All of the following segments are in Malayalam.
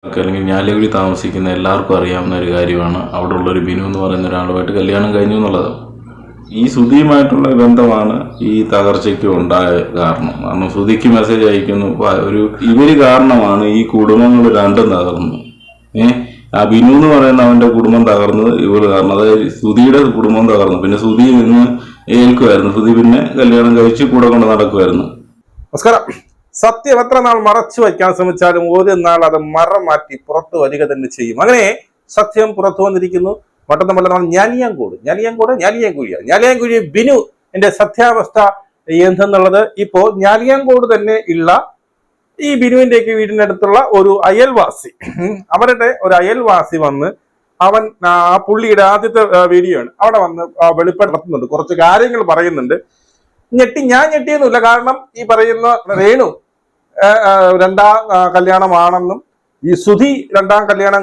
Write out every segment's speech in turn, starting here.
അല്ലെങ്കിൽ ഞാലിക്കുഴി താമസിക്കുന്ന എല്ലാവർക്കും അറിയാവുന്ന ഒരു കാര്യമാണ് അവിടെയുള്ളൊരു ബിനു എന്ന് പറയുന്ന ഒരാളുമായിട്ട് കല്യാണം കഴിഞ്ഞു എന്നുള്ളത്. ഈ സുധിയുമായിട്ടുള്ള ബന്ധമാണ് ഈ തകർച്ചയ്ക്ക് ഉണ്ടായ കാരണം സുധിക്ക് മെസ്സേജ് അയക്കുന്നു. ഇവര് കാരണമാണ് ഈ കുടുംബങ്ങൾ രണ്ടും തകർന്നു. ആ ബിനു എന്ന് പറയുന്ന അവന്റെ കുടുംബം തകർന്നത് ഇവര് കാരണം. അതായത് സുധിയുടെ കുടുംബം തകർന്നു. പിന്നെ സുധി ഇന്ന് ഏൽക്കുമായിരുന്നു. സുധി പിന്നെ കല്യാണം കഴിച്ച് കൂടെ കൊണ്ട് നടക്കുമായിരുന്നു. നമസ്കാരം. സത്യം എത്ര നാൾ മറച്ചു വയ്ക്കാൻ ശ്രമിച്ചാലും ഒരു നാൾ അത് മറമാറ്റി പുറത്തു വരിക തന്നെ ചെയ്യും. അങ്ങനെ സത്യം പുറത്തു വന്നിരിക്കുന്നു. മറ്റൊന്നുമല്ല, ഞാലിയാൻകുഴി ബിനു എന്റെ സത്യാവസ്ഥ എന്തെന്നുള്ളത് ഇപ്പോ ഞാലിയാൻകോട് തന്നെ ഉള്ള ഈ ബിനുവിന്റെയൊക്കെ വീടിന്റെ അടുത്തുള്ള ഒരു അയൽവാസി, അവരുടെ ഒരു അയൽവാസി വന്ന് അവൻ ആ പുള്ളിയുടെ ആദ്യത്തെ വീഡിയോ ആണ് അവിടെ വന്ന് വെളിപ്പെടുത്തുന്നുണ്ട്. കുറച്ച് കാര്യങ്ങൾ പറയുന്നുണ്ട്. ഞാൻ ഞെട്ടിയൊന്നുമില്ല. കാരണം ഈ പറയുന്ന രേണു രണ്ടാം കല്യാണമാണെന്നും ഈ സുധി രണ്ടാം കല്യാണം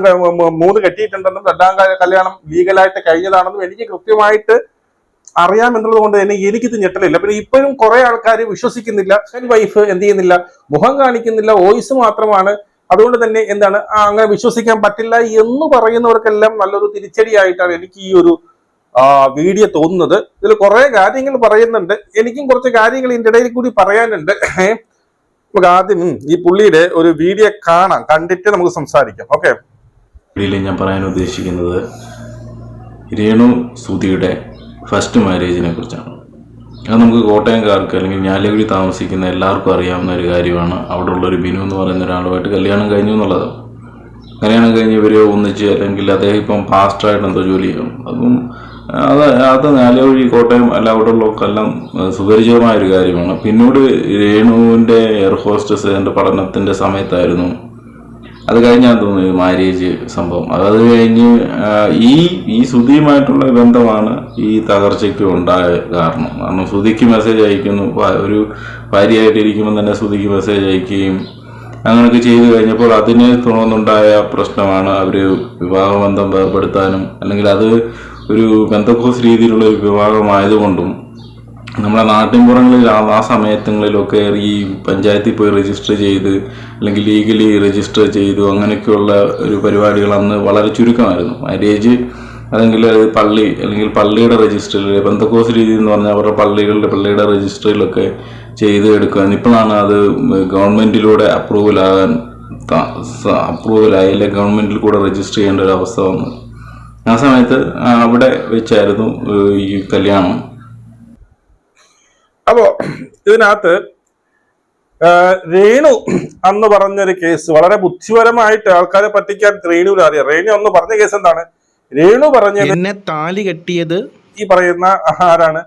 3 കെട്ടിയിട്ടുണ്ടെന്നും രണ്ടാം കല്യാണം ലീഗലായിട്ട് കഴിഞ്ഞതാണെന്നും എനിക്ക് കൃത്യമായിട്ട് അറിയാമെന്നുള്ളത് കൊണ്ട് തന്നെ എനിക്കിത് ഞെട്ടലില്ല. പിന്നെ ഇപ്പോഴും കുറെ ആൾക്കാർ വിശ്വസിക്കുന്നില്ല. വൈഫ് എന്ത് ചെയ്യുന്നില്ല, മുഖം കാണിക്കുന്നില്ല, വോയിസ് മാത്രമാണ്. അതുകൊണ്ട് തന്നെ എന്താണ് അങ്ങനെ വിശ്വസിക്കാൻ പറ്റില്ല എന്ന് പറയുന്നവർക്കെല്ലാം നല്ലൊരു തിരിച്ചടിയായിട്ടാണ് എനിക്ക് ഈ ഒരു വീഡിയോ തോന്നുന്നത്. ഇതിൽ കുറെ കാര്യങ്ങൾ പറയുന്നുണ്ട്. എനിക്കും കുറച്ച് കാര്യങ്ങൾ ഇതിന്റെ ഇടയിൽ കൂടി പറയാനുണ്ട്. നമുക്ക് ആദ്യം ഈ പുള്ളിയുടെ ഒരു വീഡിയോ കണ്ടിട്ട് നമുക്ക് സംസാരിക്കാം. ഓക്കെ. ഞാൻ പറയാൻ ഉദ്ദേശിക്കുന്നത് രേണു സുധിയുടെ ഫസ്റ്റ് മാരേജിനെ കുറിച്ചാണ്. അത് നമുക്ക് കോട്ടയംകാർക്ക് അല്ലെങ്കിൽ ഞാലിക്കുഴി താമസിക്കുന്ന എല്ലാവർക്കും അറിയാവുന്ന ഒരു കാര്യമാണ് അവിടെയുള്ളൊരു ബിനു എന്ന് പറയുന്ന ഒരാളുമായിട്ട് കല്യാണം കഴിഞ്ഞു എന്നുള്ളത്. കല്യാണം കഴിഞ്ഞ് ഇവർ ഒന്നിച്ച്, അല്ലെങ്കിൽ അദ്ദേഹം ഇപ്പം പാസ്റ്ററായിട്ട് എന്തോ ജോലി ചെയ്യും. അപ്പം അത് ഞാലിക്കുഴി കോട്ടയം അല്ല അവിടെയുള്ളവർക്കെല്ലാം സുപരിചിതമായ ഒരു കാര്യമാണ്. പിന്നീട് രേണുവിൻ്റെ എയർ ഹോസ്റ്റസ് എൻ്റെ പഠനത്തിൻ്റെ സമയത്തായിരുന്നു. അത് കഴിഞ്ഞാൽ തോന്നുന്നു മാരേജ് സംഭവം. അത് കഴിഞ്ഞ് ഈ സുധിയുമായിട്ടുള്ള ബന്ധമാണ് ഈ തകർച്ചയ്ക്ക് ഉണ്ടായ കാരണം സുധിക്ക് മെസ്സേജ് അയക്കുന്നു. ഒരു ഭാര്യയായിട്ടിരിക്കുമ്പോൾ തന്നെ സുധിക്ക് മെസ്സേജ് അയക്കുകയും അങ്ങനെയൊക്കെ ചെയ്തു കഴിഞ്ഞപ്പോൾ അതിനെ തുടർന്നുണ്ടായ പ്രശ്നമാണ് അവർ വിവാഹബന്ധം വേർപെടുത്താനും, അല്ലെങ്കിൽ അത് ഒരു ബന്ധക്കോസ് രീതിയിലുള്ള ഒരു വിവാഹമായതുകൊണ്ടും നമ്മുടെ നാട്ടിൻപുറങ്ങളിൽ ആ സമയങ്ങളിലൊക്കെ ഈ പഞ്ചായത്തിൽ പോയി രജിസ്റ്റർ ചെയ്ത് അല്ലെങ്കിൽ ലീഗലി രജിസ്റ്റർ ചെയ്തു അങ്ങനെയൊക്കെയുള്ള ഒരു പരിപാടികൾ അന്ന് വളരെ ചുരുക്കമായിരുന്നു. മാരേജ് അല്ലെങ്കിൽ പള്ളി അല്ലെങ്കിൽ പള്ളിയുടെ രജിസ്റ്ററിൽ ബന്ധക്കോസ് രീതി എന്ന് പറഞ്ഞാൽ അവരുടെ പള്ളിയുടെ രജിസ്റ്ററിലൊക്കെ ചെയ്ത് എടുക്കുക. ഇപ്പോഴാണ് അത് ഗവൺമെന്റിലൂടെ അപ്രൂവലായി അല്ലെങ്കിൽ ഗവൺമെന്റിൽ കൂടെ രജിസ്റ്റർ ചെയ്യേണ്ട ഒരു അവസ്ഥ വന്നു. ആ സമയത്ത് അവിടെ വെച്ചായിരുന്നു ഈ കല്യാണം. അപ്പോ ഇതിനകത്ത് രേണു അന്ന് പറഞ്ഞൊരു കേസ് വളരെ ബുദ്ധിപരമായിട്ട് ആൾക്കാരെ പറ്റിക്കാൻ രേണുവിന് അറിയാം. രേണു അന്ന് പറഞ്ഞ കേസ് എന്താണ്? രേണു പറഞ്ഞത് എന്നെ താലി കെട്ടിയത് ഈ പറയുന്ന ആരാണ്,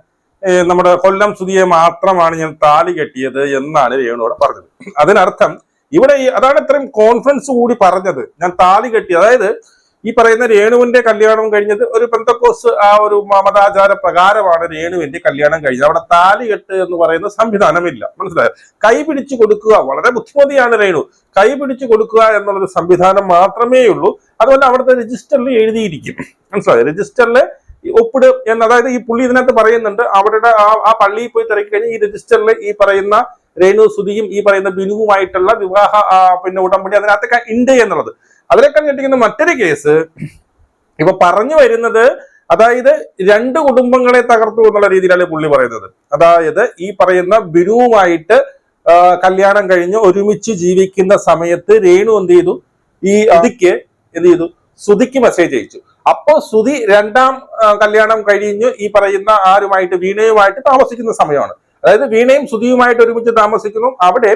നമ്മുടെ കൊല്ലം സുധിയെ മാത്രമാണ് ഞാൻ താലി കെട്ടിയത് എന്നാണ് രേണുവിടെ പറഞ്ഞത്. അതിനർത്ഥം ഇവിടെ അതാണ് ഇത്രയും കോൺഫിഡൻസ് കൂടി പറഞ്ഞത്, ഞാൻ താലി കെട്ടി. അതായത് ഈ പറയുന്ന രേണുവിന്റെ കല്യാണം കഴിഞ്ഞത് ഒരു പെന്തക്കോസ് ആ ഒരു മതാചാര പ്രകാരമാണ് രേണുവിന്റെ കല്യാണം കഴിഞ്ഞത്. അവിടെ താലികെട്ട് എന്ന് പറയുന്ന സംവിധാനമില്ല. മനസ്സിലായോ? കൈ പിടിച്ചു കൊടുക്കുക, വളരെ ബുദ്ധിമതിയാണ് രേണു. കൈ പിടിച്ചു കൊടുക്കുക എന്നുള്ളൊരു സംവിധാനം മാത്രമേ ഉള്ളൂ. അതുപോലെ അവിടുത്തെ രജിസ്റ്ററിൽ എഴുതിയിരിക്കും. മനസ്സിലായോ? രജിസ്റ്ററിൽ ഒപ്പിട് എന്ന്. അതായത് ഈ പുള്ളി ഇതിനകത്ത് പറയുന്നുണ്ട്, അവരുടെ ആ പള്ളിയിൽ പോയി തിരക്കി കഴിഞ്ഞാൽ ഈ രജിസ്റ്ററിൽ ഈ പറയുന്ന രേണു സുധിയും ഈ പറയുന്ന ബിനുവുമായിട്ടുള്ള വിവാഹ ഉടമ്പടി അതിനകത്തൊക്കെ ഉണ്ട് എന്നുള്ളത്. അതിലൊക്കെ ഞെട്ടിക്കുന്ന മറ്റൊരു കേസ് ഇപ്പൊ പറഞ്ഞു വരുന്നത്, അതായത് 2 കുടുംബങ്ങളെ തകർത്തു എന്നുള്ള രീതിയിലാണ് പുള്ളി പറയുന്നത്. അതായത് ഈ പറയുന്ന ബിനുവുമായിട്ട് കല്യാണം കഴിഞ്ഞ് ഒരുമിച്ച് ജീവിക്കുന്ന സമയത്ത് രേണു എന്ത് ചെയ്തു, ഈ സുധിക്ക് മെസ്സേജ് അയച്ചു. അപ്പോ സുധി രണ്ടാം കല്യാണം കഴിഞ്ഞ് ഈ പറയുന്ന ആരുമായിട്ട് വീണയുമായിട്ട് താമസിക്കുന്ന സമയമാണ്. അതായത് വീണയും സുധിയുമായിട്ട് ഒരുമിച്ച് താമസിക്കുന്നു. അവിടെ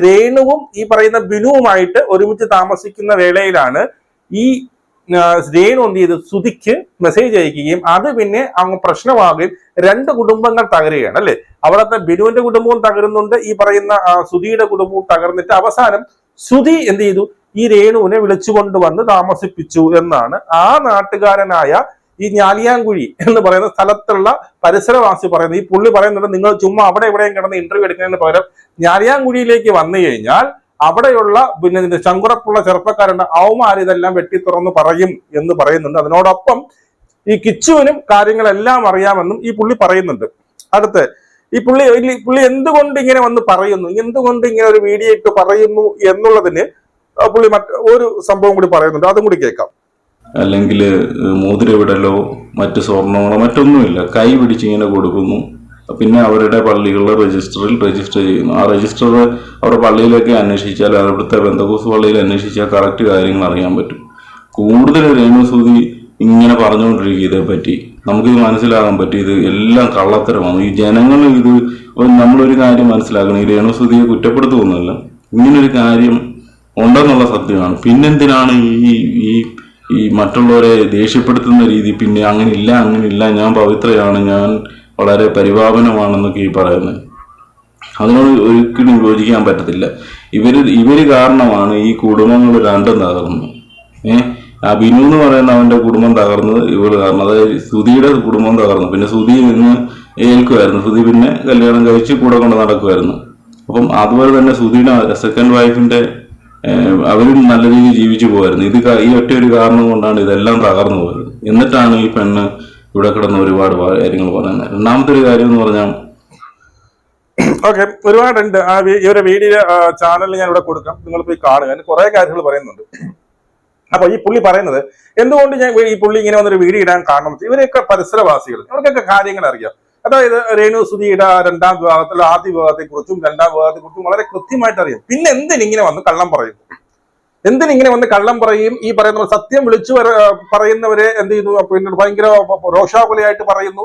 രേണുവും ഈ പറയുന്ന ബിനുവുമായിട്ട് ഒരുമിച്ച് താമസിക്കുന്ന വേളയിലാണ് ഈ രേണു എന്ത് ചെയ്ത് സുധിക്ക് മെസ്സേജ് അയക്കുകയും അത് പിന്നെ അങ്ങ് പ്രശ്നമാകുകയും 2 കുടുംബങ്ങൾ തകരുകയാണ്. അല്ലെ? അവിടുത്തെ ബിനുവിന്റെ കുടുംബവും തകരുന്നുണ്ട്, ഈ പറയുന്ന സുധിയുടെ കുടുംബവും തകർന്നിട്ട് അവസാനം സുധി എന്ത് ചെയ്തു, ഈ രേണുവിനെ വിളിച്ചുകൊണ്ടുവന്ന് താമസിപ്പിച്ചു എന്നാണ് ആ നാട്ടുകാരനായ ഈ ഞാലിയാൻകുഴി എന്ന് പറയുന്ന സ്ഥലത്തുള്ള പരിസരവാസി പറയുന്നത്. ഈ പുള്ളി പറയുന്നുണ്ട്, നിങ്ങൾ ചുമ്മാ അവിടെ എവിടെയും കിടന്ന് ഇന്റർവ്യൂ എടുക്കുന്നതിന് പകരം ഞാലിയാൻകുഴിയിലേക്ക് വന്നു കഴിഞ്ഞാൽ അവിടെയുള്ള പിന്നെ ചങ്കുറപ്പുള്ള ചെറുപ്പക്കാരുണ്ട്, അവന്മാർ ഇതെല്ലാം വെട്ടി തുറന്ന് പറയും എന്ന് പറയുന്നുണ്ട്. അതിനോടൊപ്പം ഈ കിച്ചുവിനും കാര്യങ്ങളെല്ലാം അറിയാമെന്നും ഈ പുള്ളി പറയുന്നുണ്ട്. അടുത്ത് ഈ പുള്ളി എന്തുകൊണ്ട് ഇങ്ങനെ വന്ന് പറയുന്നു, എന്തുകൊണ്ട് ഇങ്ങനെ ഒരു വീഡിയോ ഇട്ട് പറയുന്നു എന്നുള്ളതിന് പുള്ളി ഒരു സംഭവം കൂടി പറയുന്നുണ്ട്, അതും കൂടി കേൾക്കാം. അല്ലെങ്കിൽ മോതിരവിടലോ മറ്റ് സ്വർണ്ണങ്ങളോ മറ്റൊന്നുമില്ല, കൈ പിടിച്ചിങ്ങനെ കൊടുക്കുന്നു. പിന്നെ അവരുടെ പള്ളികളുടെ രജിസ്റ്റർ ചെയ്യുന്നു. ആ രജിസ്റ്റർ അവരുടെ പള്ളിയിലൊക്കെ അന്വേഷിച്ചാൽ, അവിടുത്തെ ബന്ധക്കോസ് പള്ളിയിൽ അന്വേഷിച്ചാൽ കറക്റ്റ് കാര്യങ്ങൾ അറിയാൻ പറ്റും. കൂടുതൽ രേണുസുതി ഇങ്ങനെ പറഞ്ഞുകൊണ്ടിരിക്കും ഇതേപ്പറ്റി. നമുക്കിത് മനസ്സിലാകാൻ പറ്റും, ഇത് എല്ലാം കള്ളത്തരമാണ്. ഈ ജനങ്ങൾ ഇത് നമ്മളൊരു കാര്യം മനസ്സിലാക്കണം, ഈ രേണുസുതിയെ കുറ്റപ്പെടുത്തുന്നില്ല, ഇങ്ങനൊരു കാര്യം ഉണ്ടെന്നുള്ള സത്യമാണ്. പിന്നെന്തിനാണ് ഈ മറ്റുള്ളവരെ ദേഷ്യപ്പെടുത്തുന്ന രീതി? പിന്നെ അങ്ങനില്ല, ഞാൻ പവിത്രയാണ്, ഞാൻ വളരെ പരിപാവനമാണെന്നൊക്കെ ഈ പറയുന്നത്. അതിനോട് ഒരിക്കലും യോജിക്കാൻ പറ്റത്തില്ല. ഇവര് കാരണമാണ് ഈ കുടുംബങ്ങൾ രണ്ടും തകർന്നത്. ആ ബിനു എന്ന് പറയുന്ന അവന്റെ കുടുംബം തകർന്നത് ഇവള് കാരണം. അതായത് സുധിയുടെ കുടുംബം തകർന്നു. പിന്നെ സുധി നിന്ന് ഏൽക്കുമായിരുന്നു. സുധി പിന്നെ കല്യാണം കഴിച്ച് കൂടെ കൊണ്ട് നടക്കുമായിരുന്നു. അപ്പം അതുപോലെ തന്നെ സുധിയുടെ സെക്കൻഡ് വൈഫിന്റെ അവരും നല്ല രീതിയിൽ ജീവിച്ചു പോകായിരുന്നു. ഈ ഒറ്റ ഒരു കാരണം കൊണ്ടാണ് ഇതെല്ലാം തകർന്നു പോയത്. എന്നിട്ടാണ് ഈ പെണ്ണ് ഇവിടെ കിടന്ന് ഒരുപാട് കാര്യങ്ങൾ പറയുന്നത്. രണ്ടാമത്തെ ഒരു കാര്യം എന്ന് പറഞ്ഞാൽ, ഓക്കെ, ഒരുപാടുണ്ട്. ഈ ഒരു വീഡിയോ ചാനലിൽ ഞാൻ ഇവിടെ കൊടുക്കാം, നിങ്ങൾ പോയി കാണുക. കുറെ കാര്യങ്ങൾ പറയുന്നുണ്ട്. അപ്പൊ ഈ പുള്ളി പറയുന്നത് എന്തുകൊണ്ട് ഞാൻ ഈ പുള്ളി ഇങ്ങനെ വന്നൊരു വീഡിയോ ഇടാൻ കാരണം, ഇവരൊക്കെ പരിസരവാസികൾ, ഇവർക്കൊക്കെ കാര്യങ്ങൾ അറിയാം. അതായത് രേണുസുധിയുടെ രണ്ടാം വിവാഹത്തിൽ ആദ്യ വിവാഹത്തെക്കുറിച്ചും രണ്ടാം വിവാഹത്തെക്കുറിച്ചും വളരെ കൃത്യമായിട്ട് അറിയാം. പിന്നെ എന്തിനിങ്ങനെ വന്ന് കള്ളം പറയും? എന്തിനിങ്ങനെ വന്ന് കള്ളം പറയും? ഈ പറയുന്ന സത്യം വിളിച്ചു പറയുന്നവരെ എന്ത് ചെയ്തു? പിന്നെ ഭയങ്കര രോഷാകുലയായിട്ട് പറയുന്നു.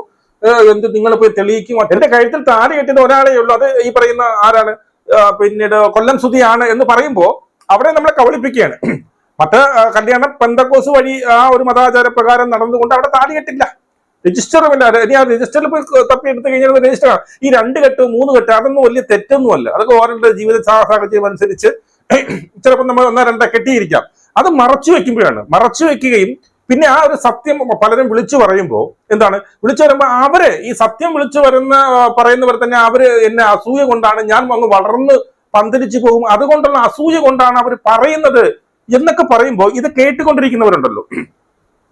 നിങ്ങൾ പോയി തെളിയിക്കും. എന്റെ കഴുത്തിൽ താടി കെട്ടിയത് ഒരാളേ ഉള്ളൂ, അത് ഈ പറയുന്ന ആരാണ്, പിന്നീട് കൊല്ലം സുധിയാണ് എന്ന് പറയുമ്പോ അവരെ നമ്മളെ കബളിപ്പിക്കുകയാണ്. മറ്റ് കല്യാണം പെന്തക്കോസ് വഴി ആ ഒരു മതാചാര പ്രകാരം നടന്നുകൊണ്ട് അവിടെ താടി കെട്ടില്ല, രജിസ്റ്ററുമില്ല. ഇനി ആ രജിസ്റ്ററിൽ പോയി തപ്പി എടുത്തു കഴിഞ്ഞാൽ രജിസ്റ്ററാണ്. ഈ 2 കെട്ട് 3 കെട്ട് അതൊന്നും വലിയ തെറ്റൊന്നുമല്ല. അതൊക്കെ ഓരോരുടെ ജീവിത സാഹചര്യം അനുസരിച്ച് ചിലപ്പോൾ നമ്മൾ 1-2 കെട്ടിയിരിക്കാം. അത് മറച്ചു വെക്കുകയും പിന്നെ ആ ഒരു സത്യം പലരും വിളിച്ചു പറയുമ്പോൾ എന്താണ്, വിളിച്ചു വരുമ്പോൾ അവര് ഈ സത്യം വിളിച്ചു പറയുന്നവർ തന്നെ അവര് എന്നെ അസൂയ കൊണ്ടാണ്, ഞാൻ അങ്ങ് വളർന്ന് പന്തലിച്ചു പോകും, അതുകൊണ്ടുള്ള അസൂയ കൊണ്ടാണ് അവർ പറയുന്നത് എന്നൊക്കെ പറയുമ്പോൾ ഇത് കേട്ടുകൊണ്ടിരിക്കുന്നവരുണ്ടല്ലോ,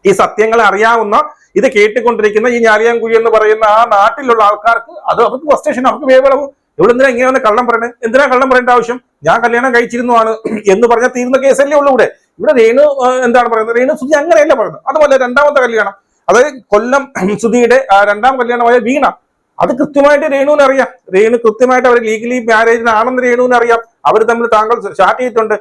ഈ സത്യങ്ങളെ അറിയാവുന്ന ഇത് കേട്ടുകൊണ്ടിരിക്കുന്ന ഈ ഞാലിയാൻകുഴി എന്ന് പറയുന്ന ആ നാട്ടിലുള്ള ആൾക്കാർക്ക് അത് അവർക്ക് ഫ്രസ്ട്രേഷൻ, അവർക്ക് വേവളവും. ഇവിടെ എന്തിനാ ഇങ്ങനെ കള്ളം പറയണേ? എന്തിനാ കള്ളം പറയേണ്ട ആവശ്യം? ഞാൻ കല്യാണം കഴിച്ചിരുന്നതാണ് എന്ന് പറഞ്ഞാൽ തീരുന്ന കേസല്ലേ ഉള്ളൂ. ഇവിടെ രേണു എന്താണ് പറയുന്നത്? രേണു സുധി അങ്ങനെയല്ല പറയുന്നത്. അതുപോലെ രണ്ടാമത്തെ കല്യാണം, അതായത് കൊല്ലം സുധിയുടെ രണ്ടാം കല്യാണമായ വീണ, അത് കൃത്യമായിട്ട് രേണുവിന് അറിയാം. രേണു കൃത്യമായിട്ട് അവർ ലീഗലി മാരേജിനാണെന്ന് രേണുവിന് അറിയാം. അവർ തമ്മിൽ താങ്കൾ ചാറ്റ് ചെയ്തിട്ടുണ്ട്.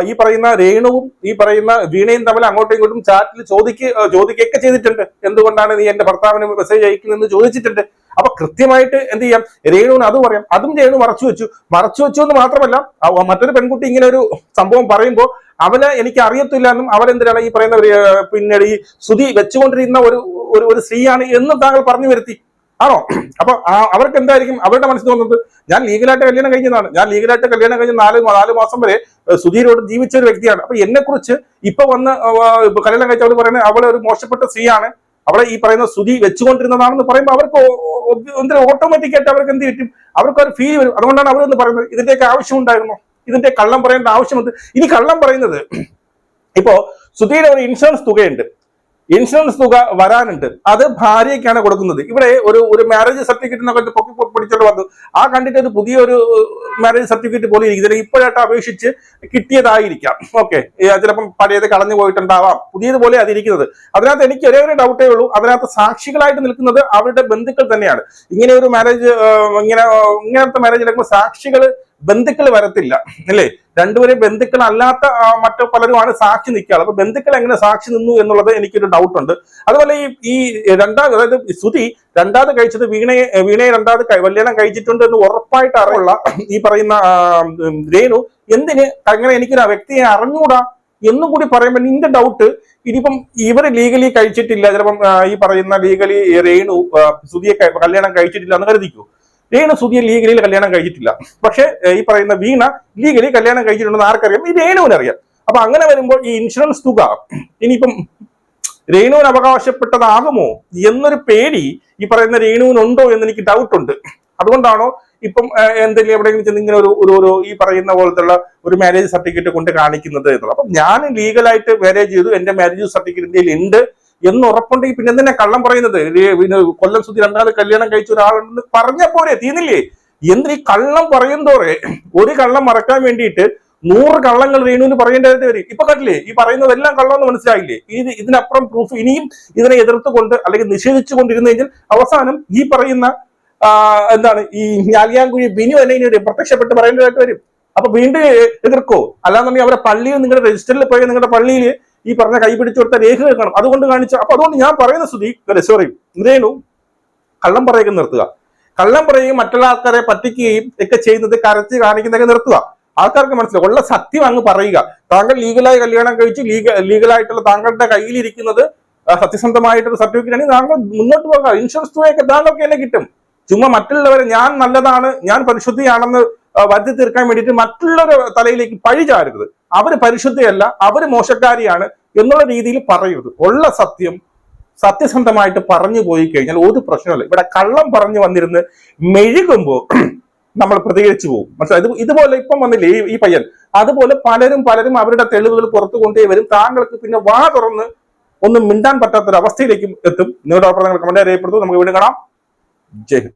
ഈ പറയുന്ന രേണുവും ഈ പറയുന്ന വീണയും തമ്മിൽ അങ്ങോട്ടും ഇങ്ങോട്ടും ചാറ്റിൽ ചോദിക്കുകയൊക്കെ ചെയ്തിട്ടുണ്ട്. എന്തുകൊണ്ടാണ് നീ എന്റെ ഭർത്താവിന് മെസ്സേജ് അയക്കുന്നതെന്ന് ചോദിച്ചിട്ടുണ്ട്. അപ്പൊ കൃത്യമായിട്ട് എന്ത് ചെയ്യാം, രേണുവിന് അതും അറിയാം. അതും രേണു മറച്ചു വെച്ചു എന്ന് മാത്രമല്ല, മറ്റൊരു പെൺകുട്ടി ഇങ്ങനെ ഒരു സംഭവം പറയുമ്പോൾ അവന് എനിക്ക് അറിയത്തില്ല എന്നും അവരെന്തിനാണ് ഈ പറയുന്ന പിന്നീട് ഈ സുധി വെച്ചുകൊണ്ടിരുന്ന ഒരു സ്ത്രീയാണ് എന്ന് താങ്കൾ പറഞ്ഞു വരുത്തി ആണോ? അപ്പൊ അവർക്ക് എന്തായിരിക്കും അവരുടെ മനസ്സിൽ തോന്നുന്നത്? ഞാൻ ലീഗലായിട്ട് കല്യാണം കഴിഞ്ഞതാണ്, ഞാൻ ലീഗലായിട്ട് കല്യാണം കഴിഞ്ഞ 4 മാസം വരെ സുധീരോട് ജീവിച്ച ഒരു വ്യക്തിയാണ്. അപ്പൊ എന്നെ കുറിച്ച് ഇപ്പൊ വന്ന് കല്യാണം കഴിച്ചവർ പറയുന്നത് അവളെ ഒരു മോശപ്പെട്ട സ്ത്രീയാണ്, അവളെ ഈ പറയുന്ന സുധി വെച്ചുകൊണ്ടിരുന്നതാണെന്ന് പറയുമ്പോൾ അവർക്ക് ഓട്ടോമാറ്റിക് ആയിട്ട് അവർക്ക് എന്ത് പറ്റും? അവർക്ക് ഒരു ഫീൽ വരും. അതുകൊണ്ടാണ് അവരെന്ന് പറയുന്നത് ഇതിന്റെയൊക്കെ ആവശ്യമുണ്ടായിരുന്നു, ഇതിന്റെ കള്ളം പറയേണ്ട ആവശ്യമുണ്ട്. ഇനി കള്ളം പറയുന്നത്, ഇപ്പോ സുധിയുടെ ഒരു ഇൻഷുറൻസ് തുകയുണ്ട്, ഇൻഷുറൻസ് തുക വരാനുണ്ട്, അത് ഭാര്യയ്ക്കാണ് കൊടുക്കുന്നത്. ഇവിടെ ഒരു മാരേജ് സർട്ടിഫിക്കറ്റിനൊക്കെ പൊക്കി പിടിച്ചോണ്ട് വന്നു. ആ കണ്ടിട്ട് ഒരു പുതിയൊരു മാരേജ് സർട്ടിഫിക്കറ്റ് പോലെ ഇരിക്കും. ഇപ്പോഴായിട്ട് അപേക്ഷിച്ച് കിട്ടിയതായിരിക്കാം. ഓക്കെ, ചിലപ്പം പഴയത് കളഞ്ഞു പോയിട്ടുണ്ടാവാം, പുതിയതുപോലെ അതിരിക്കുന്നത്. അതിനകത്ത് എനിക്ക് ഒരേ ഒരു ഡൗട്ടേ ഉള്ളൂ, അതിനകത്ത് സാക്ഷികളായിട്ട് നിൽക്കുന്നത് അവരുടെ ബന്ധുക്കൾ തന്നെയാണ്. ഇങ്ങനെ ഒരു മാരേജ് ഇങ്ങനത്തെ മാരേജ് നടക്കുമ്പോൾ സാക്ഷികൾ ബന്ധുക്കൾ വരത്തില്ല അല്ലേ? രണ്ടുപേരെ ബന്ധുക്കൾ അല്ലാത്ത മറ്റു പലരുമാണ് സാക്ഷി നിൽക്കുക. അപ്പൊ ബന്ധുക്കൾ എങ്ങനെ സാക്ഷി നിന്നു എന്നുള്ളത് എനിക്കൊരു ഡൗട്ട് ഉണ്ട്. അതുപോലെ ഈ അതായത് സുധി രണ്ടാമത് കഴിച്ചത് വീണയെ രണ്ടാമത് കല്യാണം കഴിച്ചിട്ടുണ്ട് എന്ന് ഉറപ്പായിട്ട് അറിവുള്ള ഈ പറയുന്ന രേണു എന്തിന് അങ്ങനെ എനിക്കൊരു വ്യക്തിയെ അറിഞ്ഞുകൂടാ എന്നും കൂടി പറയുമ്പോൾ നിന്റെ ഡൗട്ട്, ഇനിയിപ്പം ഇവര് ലീഗലി കഴിച്ചിട്ടില്ല, ചിലപ്പം ഈ പറയുന്ന ലീഗലി രേണു സുധിയെ കല്യാണം കഴിച്ചിട്ടില്ല എന്ന് കരുതിക്കൂ. രേണു സുധിയെ ലീഗലിൽ കല്യാണം കഴിച്ചിട്ടില്ല, പക്ഷെ ഈ പറയുന്ന വീണ ലീഗലി കല്യാണം കഴിച്ചിട്ടുണ്ടെന്ന് ആർക്കറിയാം? ഈ രേണുവിനറിയാം. അപ്പൊ അങ്ങനെ വരുമ്പോൾ ഈ ഇൻഷുറൻസ് തുക ഇനിയിപ്പം രേണുവിന് അവകാശപ്പെട്ടതാകുമോ എന്നൊരു പേടി ഈ പറയുന്ന രേണുവിനുണ്ടോ എന്ന് എനിക്ക് ഡൗട്ട് ഉണ്ട്. അതുകൊണ്ടാണോ ഇപ്പം എന്തെങ്കിലും എവിടെയെങ്കിലും ചെന്ന് ഇങ്ങനെ ഒരു ഈ പറയുന്ന പോലത്തുള്ള ഒരു മാരേജ് സർട്ടിഫിക്കറ്റ് കൊണ്ട് കാണിക്കുന്നത് എന്നുള്ളത്? അപ്പൊ ഞാൻ ലീഗലായിട്ട് മാരേജ് ചെയ്തു, എന്റെ മാരേജ് സർട്ടിഫിക്കറ്റ് ഇന്ത്യയിൽ ഉണ്ട് എന്ന് ഉറപ്പുണ്ടെങ്കിൽ പിന്നെ എന്തിനാ കള്ളം പറയുന്നത്? കൊല്ലം സുധി രണ്ടാമത് കല്യാണം കഴിച്ച ഒരാളുണ്ടെന്ന് പറഞ്ഞ പോരെ, തീർന്നില്ലേ? എന്തിനീ കള്ളം പറയുന്നതോറെ ഒരു കള്ളം മറക്കാൻ വേണ്ടിയിട്ട് 100 കള്ളങ്ങൾ രേണുവിന് പറയേണ്ടതായിട്ട് വരും. ഇപ്പൊ കണ്ടില്ലേ, ഈ പറയുന്നതെല്ലാം കള്ളമെന്ന് മനസ്സിലായില്ലേ? ഇതിനപ്പുറം പ്രൂഫ് ഇനിയും ഇതിനെ എതിർത്തുകൊണ്ട് അല്ലെങ്കിൽ നിഷേധിച്ചു കൊണ്ടിരുന്നു കഴിഞ്ഞാൽ അവസാനം ഈ പറയുന്ന എന്താണ് ഈ ഞാലിയാൻകുഴി ബിനു തന്നെ ഇനി പ്രത്യക്ഷപ്പെട്ട് പറയേണ്ടതായിട്ട് വരും. അപ്പൊ വീണ്ടും എതിർക്കോ? അല്ലാന്നുണ്ടെങ്കിൽ അവരെ പള്ളിയിൽ, നിങ്ങളുടെ രജിസ്റ്ററിൽ പോയ നിങ്ങളുടെ പള്ളിയിൽ ഈ പറഞ്ഞ കൈ പിടിച്ചു കൊടുത്ത രേഖകൾ കാണും, അതുകൊണ്ട് കാണിച്ചു. അപ്പൊ അതുകൊണ്ട് ഞാൻ പറയുന്ന രേണു കള്ളം പറയുക നിർത്തുക. കള്ളം പറയുകയും മറ്റുള്ള ആൾക്കാരെ പറ്റിക്കുകയും ഒക്കെ ചെയ്യുന്നത് കരച്ച് കാണിക്കുന്നതൊക്കെ നിർത്തുക. ആൾക്കാർക്ക് മനസ്സിലാവും. ഉള്ള സത്യം അങ്ങ് പറയുക. താങ്കൾ ലീഗലായി കല്യാണം കഴിച്ച് ലീഗലായിട്ടുള്ള താങ്കളുടെ കയ്യിലിരിക്കുന്നത് സത്യസന്ധമായിട്ടൊരു സർട്ടിഫിക്കറ്റ് ആണെങ്കിൽ താങ്കൾ മുന്നോട്ട് പോകുക. ഇൻഷുറൻസ് തുകയൊക്കെ താങ്കൾക്ക് തന്നെ കിട്ടും. ചുമ്മാ മറ്റുള്ളവരെ ഞാൻ നല്ലതാണ്, ഞാൻ പരിശുദ്ധിയാണെന്ന് വരുത്തി തീർക്കാൻ വേണ്ടിയിട്ട് മറ്റുള്ളവരുടെ തലയിലേക്ക് പഴി ചാരരുത്. അവര് പരിശുദ്ധയല്ല, അവര് മോശക്കാരിയാണ് എന്നുള്ള രീതിയിൽ പറയരുത്. ഉള്ള സത്യം സത്യസന്ധമായിട്ട് പറഞ്ഞു പോയി കഴിഞ്ഞാൽ ഒരു പ്രശ്നമല്ല. ഇവിടെ കള്ളം പറഞ്ഞു വന്നിരുന്ന് മെഴുകുമ്പോൾ നമ്മൾ പ്രതികരിച്ചു പോകും. മനസ്സിലായി? ഇതുപോലെ ഇപ്പം വന്നില്ലേ ഈ പയ്യൻ, അതുപോലെ പലരും അവരുടെ തെളിവുകൾ പുറത്തു കൊണ്ടേ വരും. താങ്കൾക്ക് പിന്നെ വാ തുറന്ന് ഒന്നും മിണ്ടാൻ പറ്റാത്തൊരു അവസ്ഥയിലേക്കും എത്തും. നിങ്ങളുടെ അഭിപ്രായങ്ങൾ കമന്റ് രേഖപ്പെടുത്തും. നമുക്ക് വീണ്ടും കാണാം. ജയ് ഹിന്ദ്.